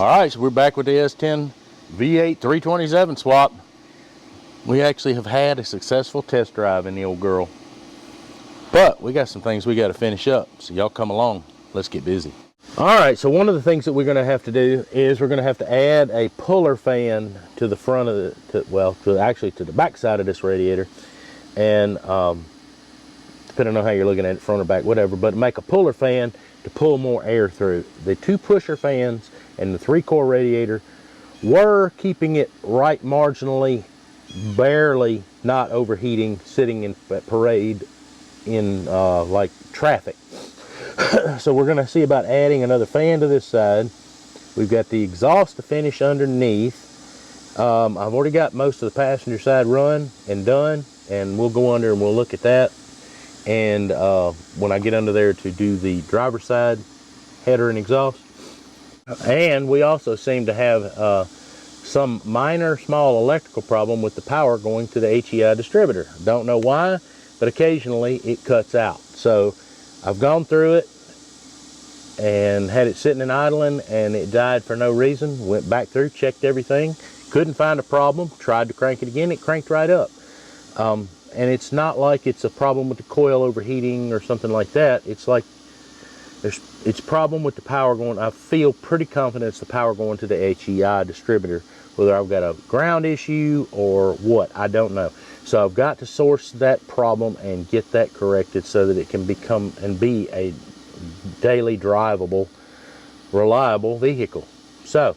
Alright, so we're back with the S10 V8 327 swap. We actually have had a successful test drive in the old girl, but we got some things we got to finish up, so y'all come along. Let's get busy. Alright, so one of the things that we're going to have to do is we're going to have to add a puller fan to the front of the, to the back side of this radiator, and depending on how you're looking at it, front or back, whatever, but make a puller fan to pull more air through. The two pusher fans and the 3-core radiator were keeping it right marginally, barely not overheating, sitting in parade in like traffic. So we're going to see about adding another fan to this side. We've got the exhaust to finish underneath. I've already got most of the passenger side run and done, and we'll go under and we'll look at that. And when I get under there to do the driver's side header and exhaust. And we also seem to have some minor small electrical problem with the power going to the HEI distributor. Don't know why, but occasionally it cuts out. So I've gone through it and had it sitting and idling, and it died for no reason. Went back through, checked everything, couldn't find a problem, tried to crank it again, it cranked right up. And it's not like it's a problem with the coil overheating or something like that. It's like it's a problem with the power going. I feel pretty confident it's the power going to the HEI distributor. Whether I've got a ground issue or what, I don't know. So I've got to source that problem and get that corrected so that it can become and be a daily drivable, reliable vehicle. So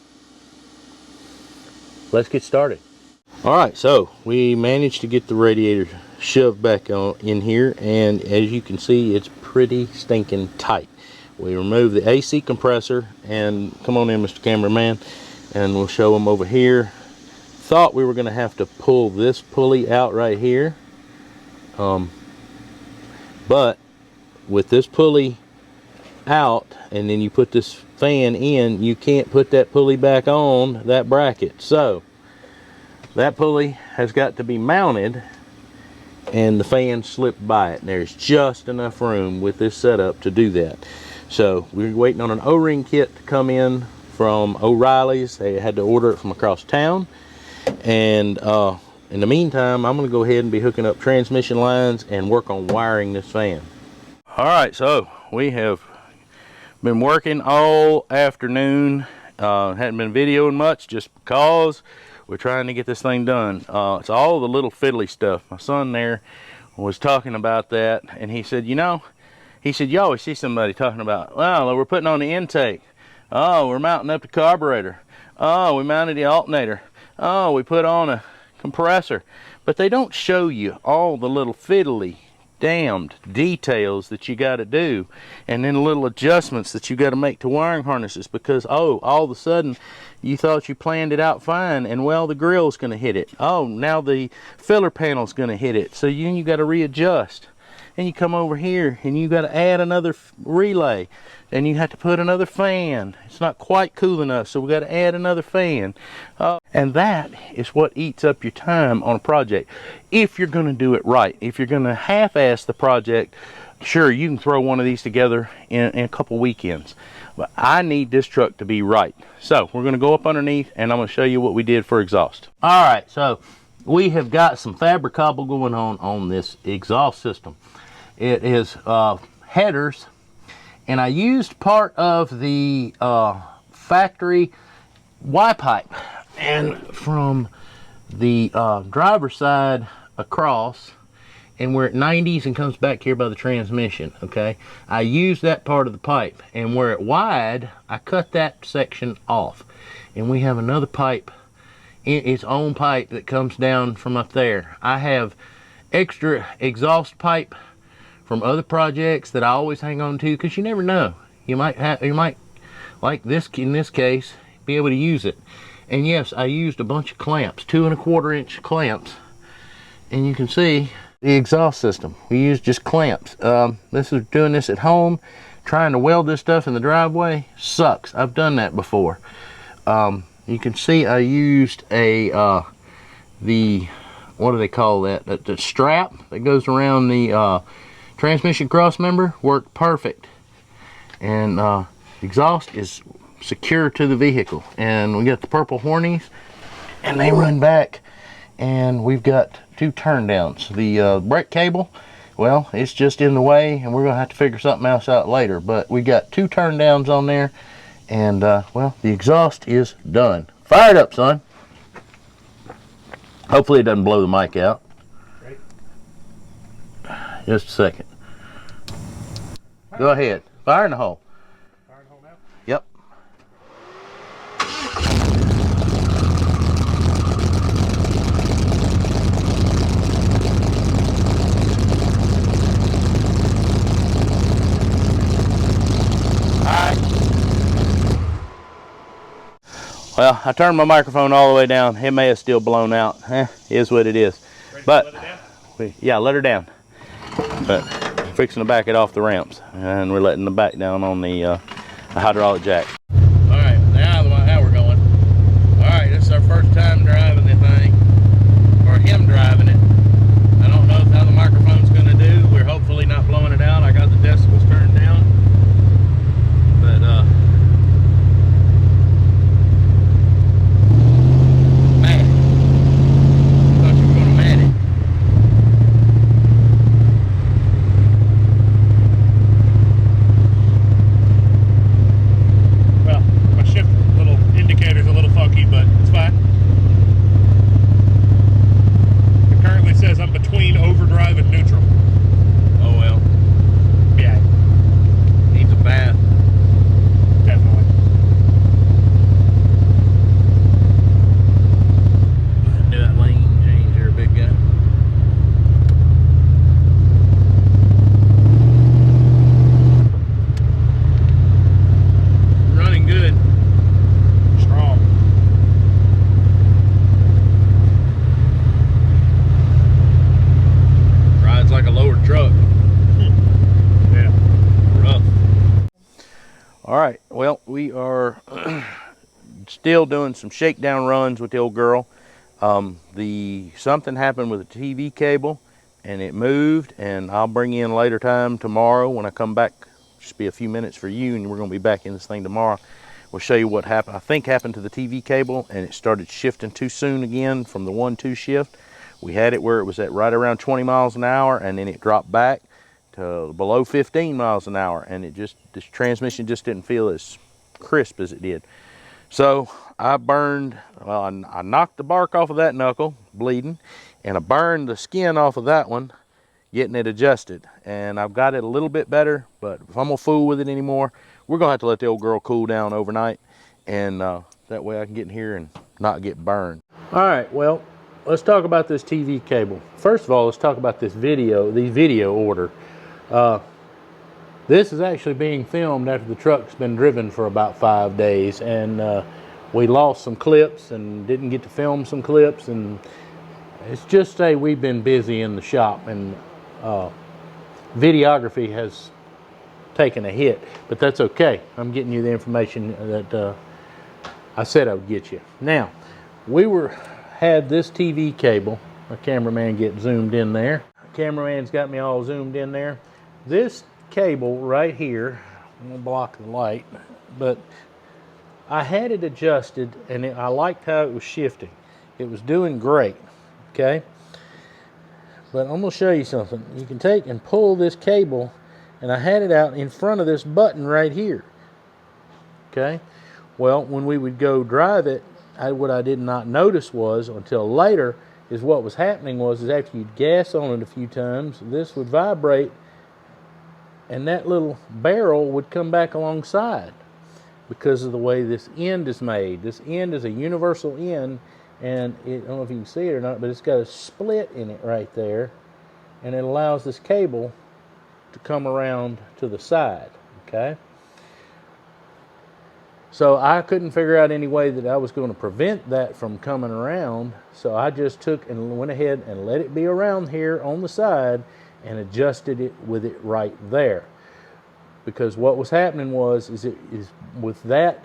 let's get started. All right, so we managed to get the radiator shoved back on in here, and as you can see, it's pretty stinking tight. We removed the AC compressor, and come on in, Mr. Cameraman, and we'll show them over here. Thought we were going to have to pull this pulley out right here, but with this pulley out and then you put this fan in, you can't put that pulley back on that bracket. So that pulley has got to be mounted and the fan slipped by it. There's just enough room with this setup to do that. So we're waiting on an O-ring kit to come in from O'Reilly's. They had to order it from across town, and in the meantime I'm going to go ahead and be hooking up transmission lines and work on wiring this fan. Alright, so we have been working all afternoon. Hadn't been videoing much just because we're trying to get this thing done. It's all the little fiddly stuff. My son there was talking about that, and he said, you know, he said, you always see somebody talking about, well, we're putting on the intake. Oh, we're mounting up the carburetor. Oh, we mounted the alternator. Oh, we put on a compressor. But they don't show you all the little fiddly damned details that you got to do, and then little adjustments that you got to make to wiring harnesses, because oh, all of a sudden you thought you planned it out fine, and well, the grill's going to hit it. Oh, now the filler panel's going to hit it, so you got to readjust. And you come over here and you got to add another relay, and you have to put another fan. It's not quite cool enough, so we got to add another fan. And that is what eats up your time on a project. If you're going to do it right, if you're going to half-ass the project, sure, you can throw one of these together in a couple weekends. But I need this truck to be right. So we're going to go up underneath, and I'm going to show you what we did for exhaust. All right, so we have got some fabric cobble going on this exhaust system. It is headers, and I used part of the factory Y pipe, and from the driver's side across, and we're at 90s and comes back here by the transmission. Okay, I used that part of the pipe, and where it wide, I cut that section off, and we have another pipe, its own pipe that comes down from up there. I have extra exhaust pipe from other projects that I always hang on to, because you never know, you might like this, in this case, be able to use it. And yes, I used a bunch of clamps, 2 1/4 inch clamps, and you can see the exhaust system. We used just clamps. This is doing this at home, trying to weld this stuff in the driveway sucks. I've done that before. You can see I used a the, what do they call that? The strap that goes around the transmission cross member worked perfect, and exhaust is secure to the vehicle. And we got the purple hornies, and they run back, and we've got 2 turn downs. The brake cable, well, it's just in the way, and we're gonna have to figure something else out later, but we got 2 turn downs on there, and well, the exhaust is done. Fire it up, son. Hopefully it doesn't blow the mic out. Right. Just a second. Go ahead. Fire in the hole. Fire in the hole now? Yep. Well, I turned my microphone all the way down. It may have still blown out. Is what it is. Ready But to let it down? yeah, let her down. But fixing to back it off the ramps, and we're letting the back down on the hydraulic jack. All right, now we're going. All right, this is our first time driving the thing, or him driving it. I don't know how the microphone's going to do. We're hopefully not blowing it out. I got the decibels turned down, but Alright, well, we are still doing some shakedown runs with the old girl. Something happened with the TV cable, and it moved, and I'll bring you in later time tomorrow when I come back. Just be a few minutes for you, and we're going to be back in this thing tomorrow. We'll show you what happened. I think happened to the TV cable, and it started shifting too soon again from the 1-2 shift. We had it where it was at right around 20 miles an hour, and then it dropped back to below 15 miles an hour, and this transmission just didn't feel as crisp as it did. So I burned, well, I knocked the bark off of that knuckle, bleeding, and I burned the skin off of that one, getting it adjusted. And I've got it a little bit better, but if I'm gonna fool with it anymore, we're gonna have to let the old girl cool down overnight, and that way I can get in here and not get burned. All right, well, let's talk about this TV cable. First of all, let's talk about the video order. This is actually being filmed after the truck's been driven for about 5 days, and we lost some clips and didn't get to film some clips, and it's just say we've been busy in the shop, and videography has taken a hit, but that's okay. I'm getting you the information that I said I would get you. Now, had this TV cable. My cameraman get zoomed in there. Cameraman's got me all zoomed in there. This cable right here, I'm gonna block the light, but I had it adjusted, and I liked how it was shifting. It was doing great, okay? But I'm gonna show you something. You can take and pull this cable, and I had it out in front of this button right here, okay? Well, when we would go drive it, what I did not notice was, until later, is what was happening was after you'd gas on it a few times, this would vibrate, and that little barrel would come back alongside because of the way this end is made. This end is a universal end, and I don't know if you can see it or not, but it's got a split in it right there, and it allows this cable to come around to the side, okay? So I couldn't figure out any way that I was going to prevent that from coming around, so I just took and went ahead and let it be around here on the side and adjusted it with it right there. Because what was happening was with that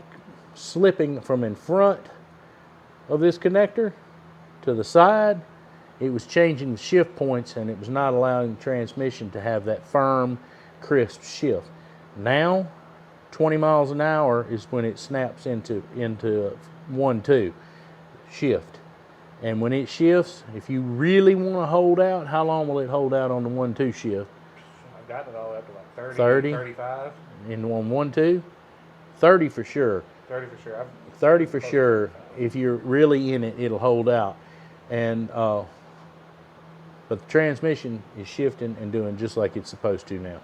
slipping from in front of this connector to the side, it was changing the shift points, and it was not allowing the transmission to have that firm, crisp shift. Now, 20 miles an hour is when it snaps into 1-2 shift. And when it shifts, if you really want to hold out, how long will it hold out on the 1-2 shift? I've gotten it all up to like 30, 30? 35. In on 1-2? 30 for sure. 30 for sure. 30 for sure. If you're really in it, it'll hold out. And but the transmission is shifting and doing just like it's supposed to now.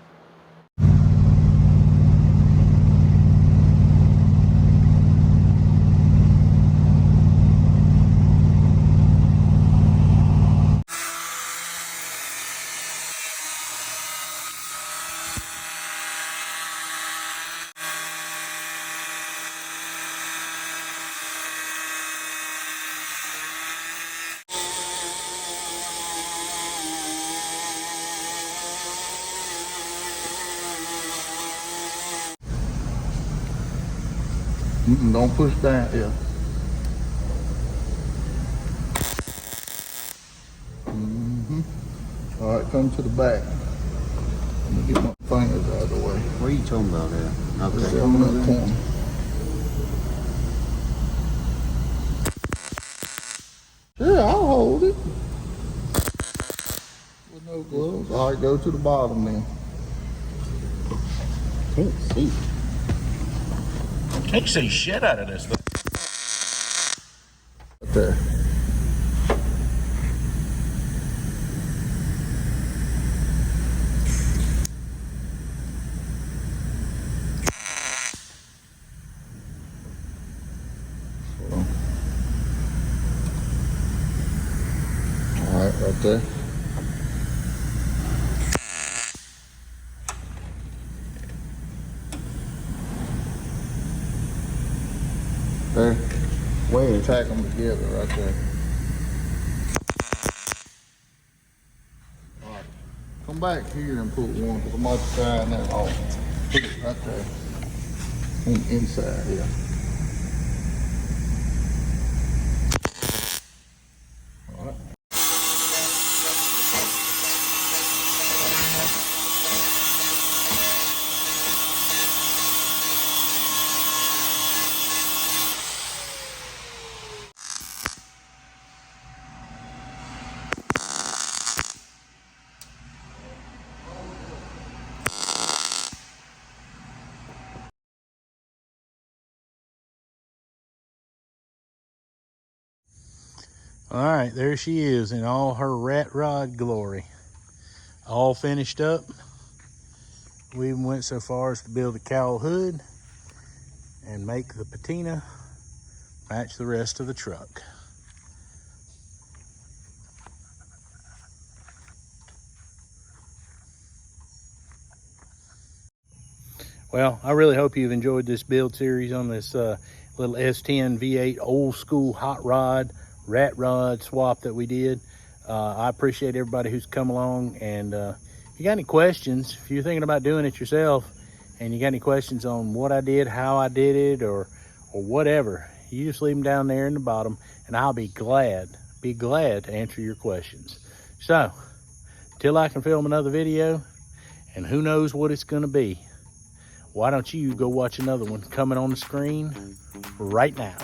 Don't push down, yeah. All right, come to the back. Let me get my fingers out of the way. What are you talking about there? It's Okay. on that corner. Sure, I'll hold it. With no gloves. All right, go to the bottom then. Can't see. Can't see shit out of this thing. Right there. All right, right there. There. Where? Tack them together right there. All right. Come back here and put one, because I'm about to try that off. Put it right there. On the inside, yeah. All right. All right, there she is in all her rat rod glory. All finished up. We even went so far as to build a cowl hood and make the patina match the rest of the truck. Well, I really hope you've enjoyed this build series on this little S10 V8 old school hot rod, rat rod swap that we did. I appreciate everybody who's come along, and if you got any questions, if you're thinking about doing it yourself and you got any questions on what I did, how I did it, or whatever, you just leave them down there in the bottom, and I'll be glad to answer your questions. So, till I can film another video, and who knows what it's gonna be, why don't you go watch another one coming on the screen right now.